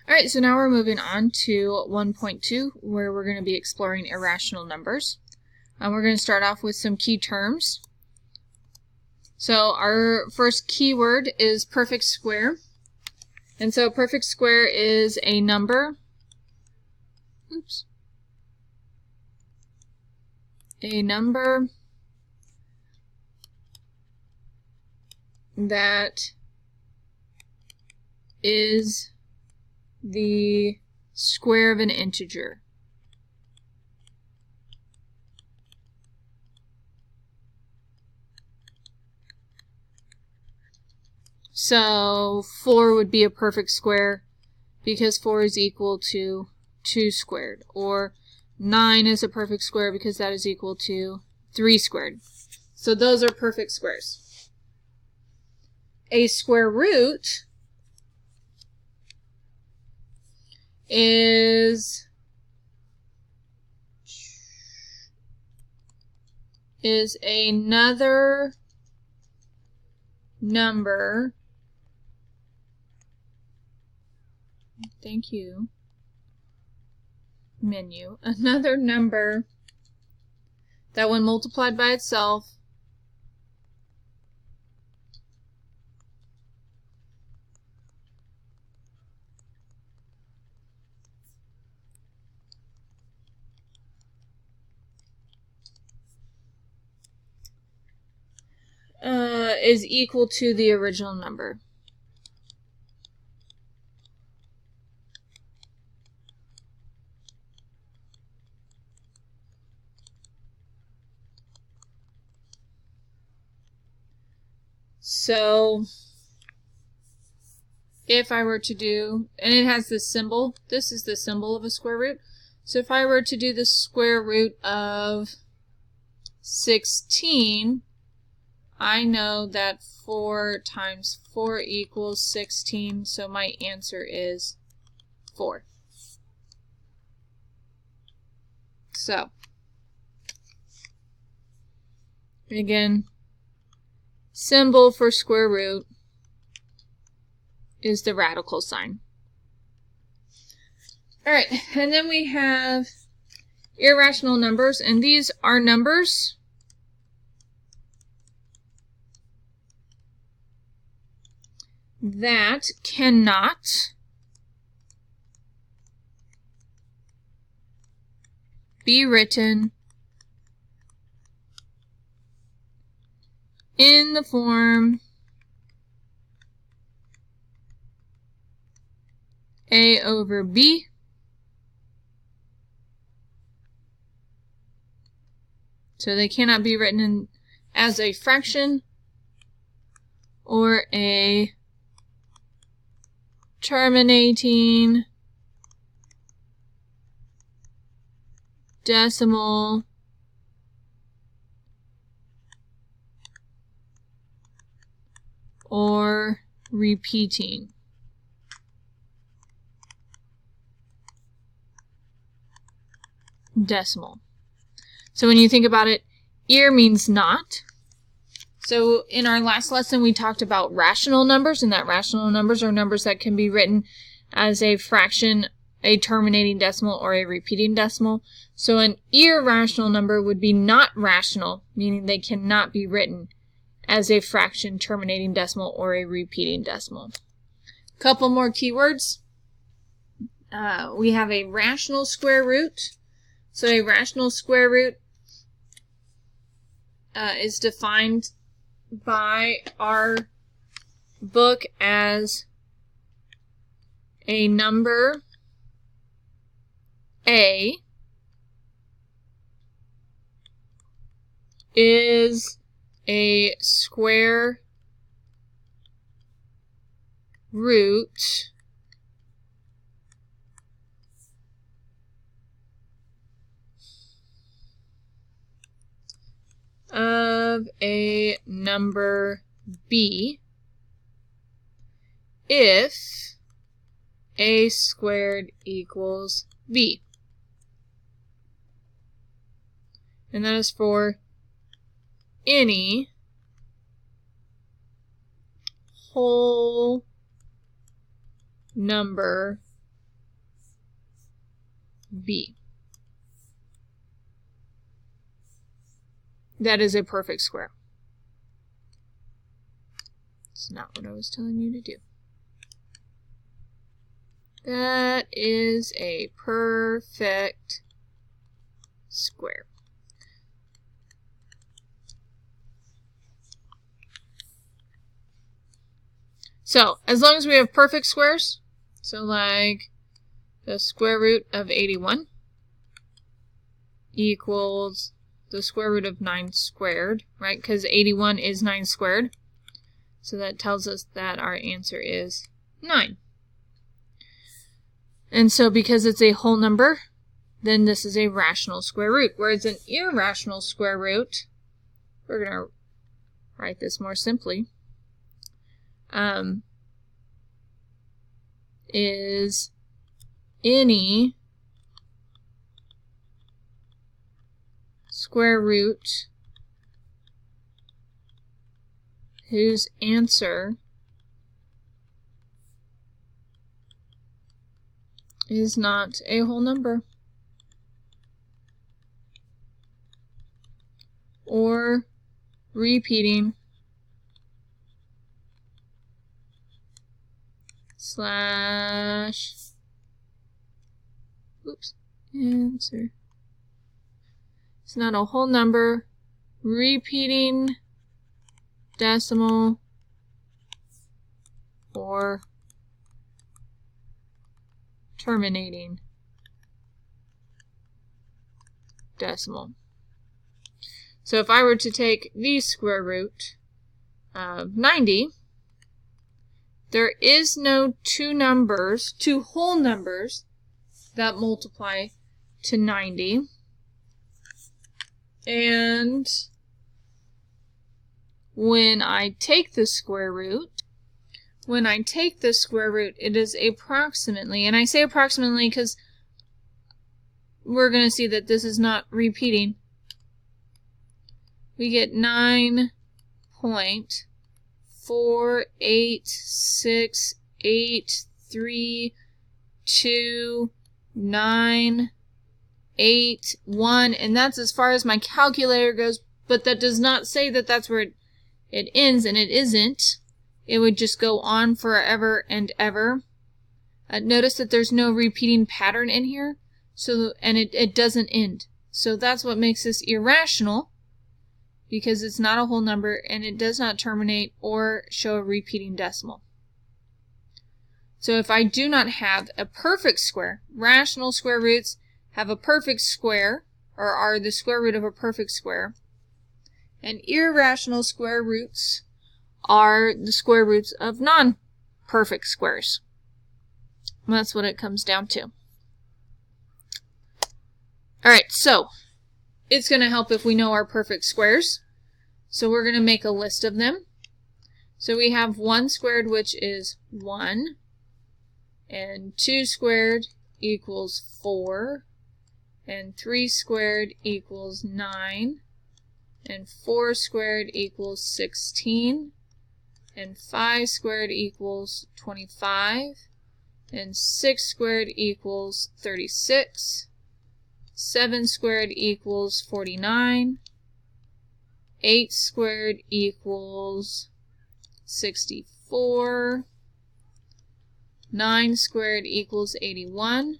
Alright, so now we're moving on to 1.2, where we're going to be exploring irrational numbers. We're going to start off with some key terms. So our first keyword is perfect square. And so a perfect square is a number. A number that is the square of an integer. So 4 would be a perfect square because 4 is equal to 2 squared. Or 9 is a perfect square because that is equal to 3 squared. So those are perfect squares. A square root is another number. Thank you. Menu. Another number that when multiplied by itself is equal to the original number. So if I were to do, and it has this symbol, this is the symbol of a square root. So if I were to do the square root of 16, I know that 4 times 4 equals 16, so my answer is 4. So, again, symbol for square root is the radical sign. Alright, and then we have irrational numbers, and these are numbers that cannot be written in the form A over B so they cannot be written in as a fraction or a terminating decimal or repeating decimal. So when you think about it, ir means not. So in our last lesson we talked about rational numbers, and that rational numbers are numbers that can be written as a fraction, a terminating decimal, or a repeating decimal. So an irrational number would be not rational, meaning they cannot be written as a fraction, terminating decimal, or a repeating decimal. Couple more keywords. We have a rational square root. So a rational square root is defined by our book as a number A is a square root of a number B if A squared equals B. And that is for any whole number B. That is a perfect square. It's not what I was telling you to do. That is a perfect square. So, as long as we have perfect squares, so like the square root of 81 equals the square root of 9 squared, right? Because 81 is 9 squared. So that tells us that our answer is 9. And so because it's a whole number, then this is a rational square root. Whereas an irrational square root, we're going to write this more simply, is any square root whose answer is not a whole number or repeating slash answer. It's not a whole number, repeating decimal, or terminating decimal. So if I were to take the square root of 90, there is no two whole numbers that multiply to 90. And when I take the square root, it is approximately, and I say approximately because we're going to see that this is not repeating. We get 9.486832981, and that's as far as my calculator goes, but that does not say that that's where it ends, and it isn't. It would just go on forever and ever. Notice that there's no repeating pattern in here, and it doesn't end. So that's what makes this irrational, because it's not a whole number and it does not terminate or show a repeating decimal. So if I do not have a perfect square, rational square roots have a perfect square, or are the square root of a perfect square, and irrational square roots are the square roots of non-perfect squares. And that's what it comes down to. Alright, so it's going to help if we know our perfect squares. So we're going to make a list of them. So we have 1 squared, which is 1, and 2 squared equals 4, and 3 squared equals 9, and 4 squared equals 16, and 5 squared equals 25, and 6 squared equals 36, 7 squared equals 49, 8 squared equals 64, 9 squared equals 81,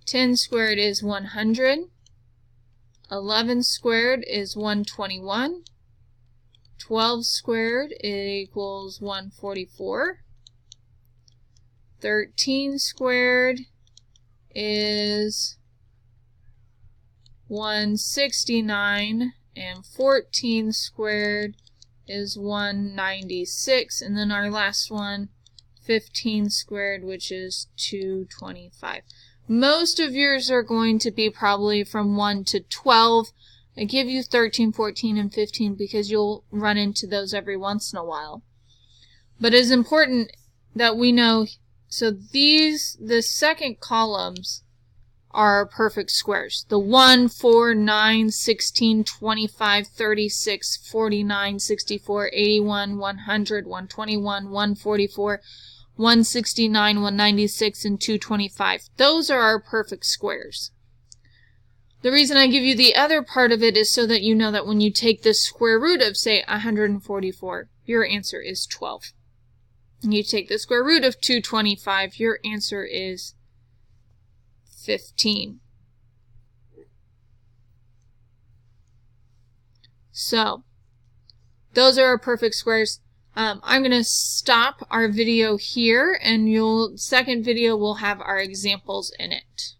10 squared is 100, 11 squared is 121, 12 squared equals 144, 13 squared is 169, and 14 squared is 196, and then our last one, 15 squared, which is 225. Most of yours are going to be probably from 1 to 12. I give you 13, 14, and 15 because you'll run into those every once in a while. But it's important that we know, so the second columns are perfect squares. The 1, 4, 9, 16, 25, 36, 49, 64, 81, 100, 121, 144, 169, 196, and 225. Those are our perfect squares. The reason I give you the other part of it is so that you know that when you take the square root of, say, 144, your answer is 12. And you take the square root of 225, your answer is 15. So, those are our perfect squares. I'm going to stop our video here, and second video will have our examples in it.